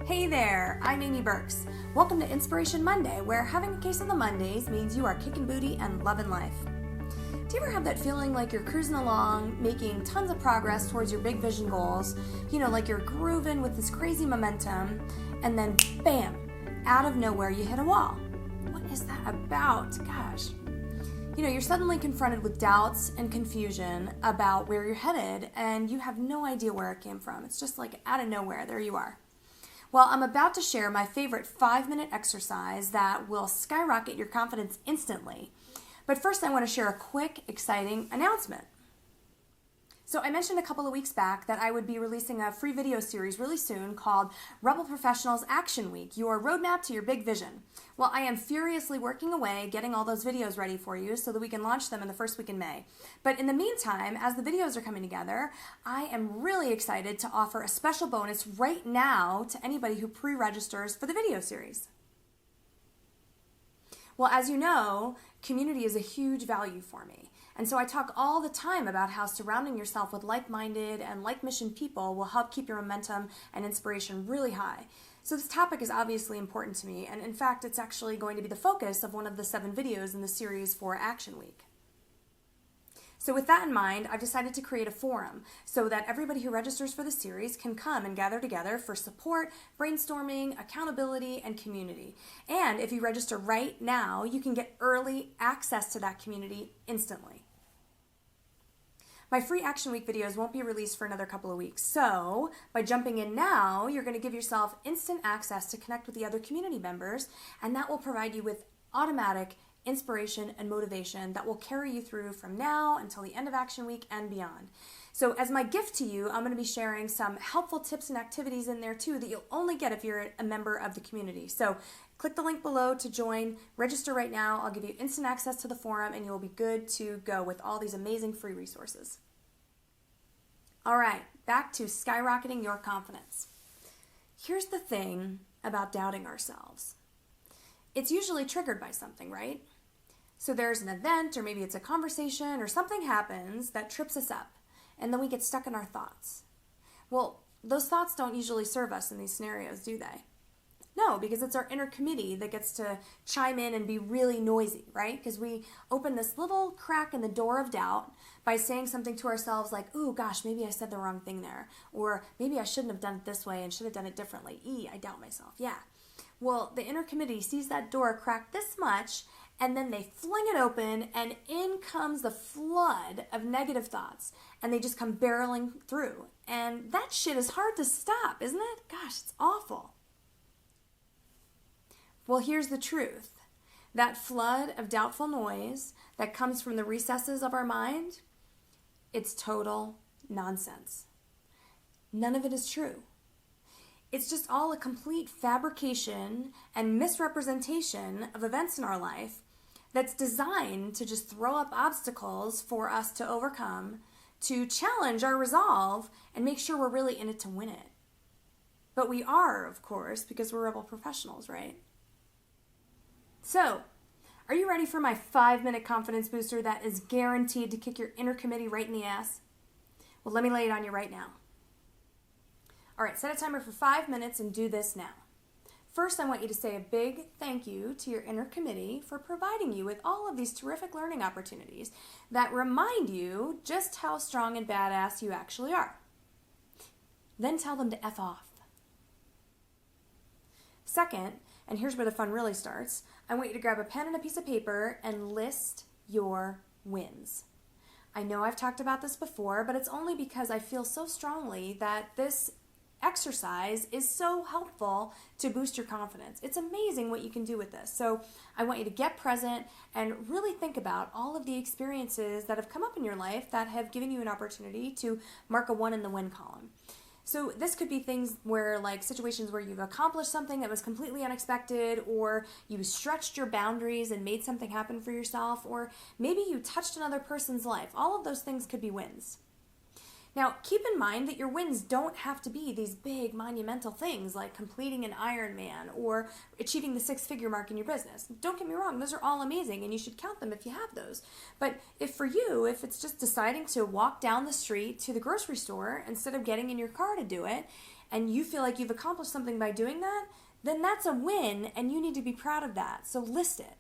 Hey there, I'm Amy Birks. Welcome to Inspiration Monday, where having a case on the Mondays means you are kicking booty and loving life. Do you ever have that feeling like you're cruising along, making tons of progress towards your big vision goals, like you're grooving with this crazy momentum, and then bam, out of nowhere you hit a wall? What is that about? Gosh. You're suddenly confronted with doubts and confusion about where you're headed, and you have no idea where it came from. It's just like out of nowhere, there you are. Well, I'm about to share my favorite 5-minute exercise that will skyrocket your confidence instantly. But first, I want to share a quick, exciting announcement. So I mentioned a couple of weeks back that I would be releasing a free video series really soon called Rebel Professionals Action Week, your roadmap to your big vision. Well, I am furiously working away, getting all those videos ready for you so that we can launch them in the first week in May. But in the meantime, as the videos are coming together, I am really excited to offer a special bonus right now to anybody who pre-registers for the video series. Well, as you know, community is a huge value for me. And so I talk all the time about how surrounding yourself with like-minded and like-mission people will help keep your momentum and inspiration really high. So this topic is obviously important to me, and in fact, it's actually going to be the focus of one of the 7 videos in the series for Action Week. So with that in mind, I've decided to create a forum so that everybody who registers for the series can come and gather together for support, brainstorming, accountability, and community. And if you register right now, you can get early access to that community instantly. My free Action Week videos won't be released for another couple of weeks, so by jumping in now, you're going to give yourself instant access to connect with the other community members, and that will provide you with automatic inspiration and motivation that will carry you through from now until the end of Action Week and beyond. So as my gift to you, I'm going to be sharing some helpful tips and activities in there too that you'll only get if you're a member of the community. So click the link below to join, register right now. I'll give you instant access to the forum and you'll be good to go with all these amazing free resources. All right, back to skyrocketing your confidence. Here's the thing about doubting ourselves. It's usually triggered by something, right? So there's an event, or maybe it's a conversation, or something happens that trips us up, and then we get stuck in our thoughts. Well, those thoughts don't usually serve us in these scenarios, do they? No, because it's our inner committee that gets to chime in and be really noisy, right? Because we open this little crack in the door of doubt by saying something to ourselves like, ooh, gosh, maybe I said the wrong thing there. Or maybe I shouldn't have done it this way and should have done it differently. I doubt myself. Yeah. Well, the inner committee sees that door cracked this much, and then they fling it open, and in comes the flood of negative thoughts, and they just come barreling through. And that shit is hard to stop, isn't it? Gosh, it's awful. Well, here's the truth. That flood of doubtful noise that comes from the recesses of our mind, it's total nonsense. None of it is true. It's just all a complete fabrication and misrepresentation of events in our life that's designed to just throw up obstacles for us to overcome, to challenge our resolve, and make sure we're really in it to win it. But we are, of course, because we're rebel professionals, right? So, are you ready for my 5-minute confidence booster that is guaranteed to kick your inner committee right in the ass? Well, let me lay it on you right now. All right, set a timer for 5 minutes and do this now. First, I want you to say a big thank you to your inner committee for providing you with all of these terrific learning opportunities that remind you just how strong and badass you actually are. Then tell them to F off. Second, and here's where the fun really starts, I want you to grab a pen and a piece of paper and list your wins. I know I've talked about this before, but it's only because I feel so strongly that this exercise is so helpful to boost your confidence. It's amazing what you can do with this. So I want you to get present and really think about all of the experiences that have come up in your life that have given you an opportunity to mark a 1 in the win column. So this could be things where, like, situations where you've accomplished something that was completely unexpected, or you stretched your boundaries and made something happen for yourself, or maybe you touched another person's life. All of those things could be wins. Now, keep in mind that your wins don't have to be these big monumental things like completing an Ironman or achieving the 6-figure mark in your business. Don't get me wrong, those are all amazing and you should count them if you have those. But if it's just deciding to walk down the street to the grocery store instead of getting in your car to do it, and you feel like you've accomplished something by doing that, then that's a win and you need to be proud of that. So list it.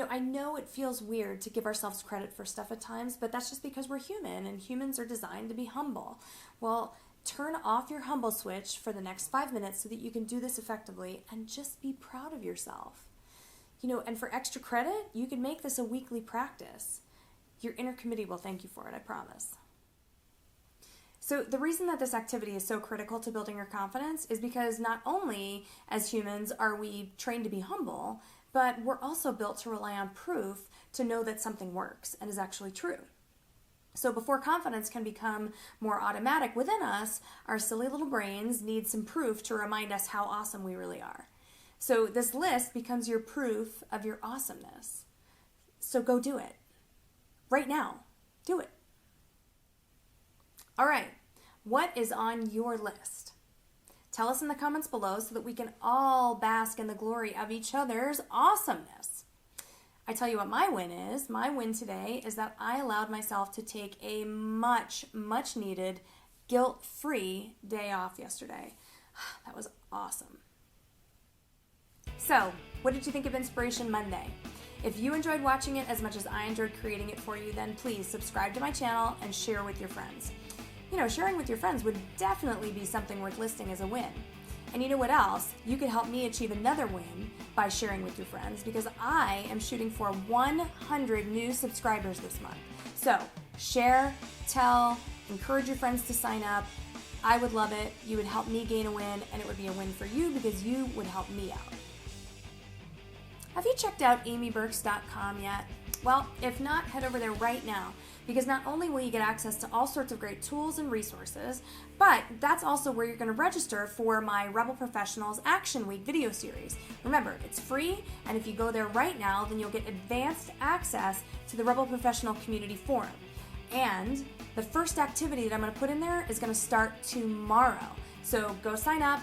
I know it feels weird to give ourselves credit for stuff at times, but that's just because we're human and humans are designed to be humble. Well, turn off your humble switch for the next 5 minutes so that you can do this effectively and just be proud of yourself. And for extra credit, you can make this a weekly practice. Your inner committee will thank you for it, I promise. So the reason that this activity is so critical to building your confidence is because not only as humans are we trained to be humble, but we're also built to rely on proof to know that something works and is actually true. So before confidence can become more automatic within us, our silly little brains need some proof to remind us how awesome we really are. So this list becomes your proof of your awesomeness. So go do it. Right now. Do it. All right. What is on your list? Tell us in the comments below so that we can all bask in the glory of each other's awesomeness. I tell you what my win is. My win today is that I allowed myself to take a much needed, guilt-free day off yesterday. That was awesome. So, what did you think of Inspiration Monday? If you enjoyed watching it as much as I enjoyed creating it for you, then please subscribe to my channel and share with your friends. Sharing with your friends would definitely be something worth listing as a win. And you know what else? You could help me achieve another win by sharing with your friends because I am shooting for 100 new subscribers this month. So share, tell, encourage your friends to sign up. I would love it. You would help me gain a win, and it would be a win for you because you would help me out. Have you checked out amybirks.com yet? Well, if not, head over there right now, because not only will you get access to all sorts of great tools and resources, but that's also where you're going to register for my Rebel Professionals Action Week video series. Remember, it's free, and if you go there right now, then you'll get advanced access to the Rebel Professional Community Forum. And the first activity that I'm going to put in there is going to start tomorrow. So go sign up,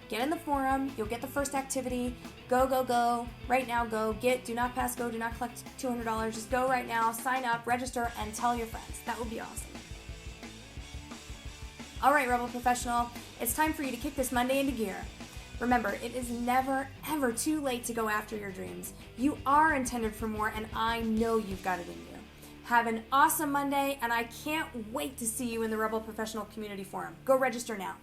get in the forum, you'll get the first activity. Go. Right now, go. Do not pass go, do not collect $200. Just go right now, sign up, register, and tell your friends. That would be awesome. All right, Rebel Professional, it's time for you to kick this Monday into gear. Remember, it is never, ever too late to go after your dreams. You are intended for more, and I know you've got it in you. Have an awesome Monday, and I can't wait to see you in the Rebel Professional Community Forum. Go register now.